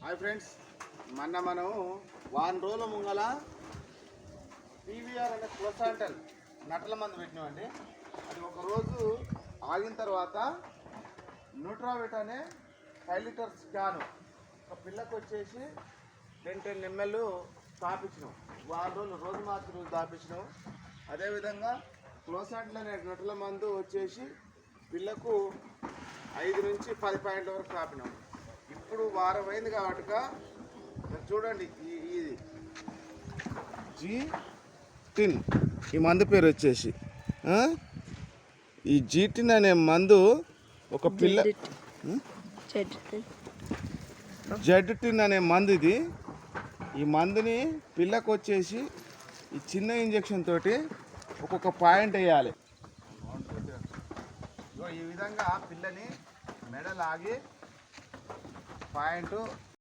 Hi friends, మనం వారం రోజుల ముంగల పీవీఆర్ అనే క్లోసాంటల్ నటల మందు పెట్టినామండి. అది ఒకరోజు ఆగిన తర్వాత న్యూట్రావిట్ అనే 5 లీటర్స్ క్యాను ఒక పిల్లకు వచ్చేసి 10 ml తాపించినాం. వారం రోజులు రోజు మార్చి రోజు తాపించినాం. అదేవిధంగా క్లోసాంటల్ అనే నటల మందు వచ్చేసి పిల్లకు 5 నుంచి 10 పాయింట్ల వరకు తాపినాం. ఇప్పుడు వారం అయింది కాబట్టి చూడండి, ఇది జీటిన్ ఈ మందు పేరు వచ్చేసి ఈ జీటిన్ అనే మందు ఒక పిల్ల జెడ్టిన్ అనే మందు ఇది. ఈ మందుని పిల్లకు వచ్చేసి ఈ చిన్న ఇంజెక్షన్ తోటి ఒక్కొక్క పాయింట్ వేయాలి. ఈ విధంగా పిల్లని మెడలాగి పాయింట్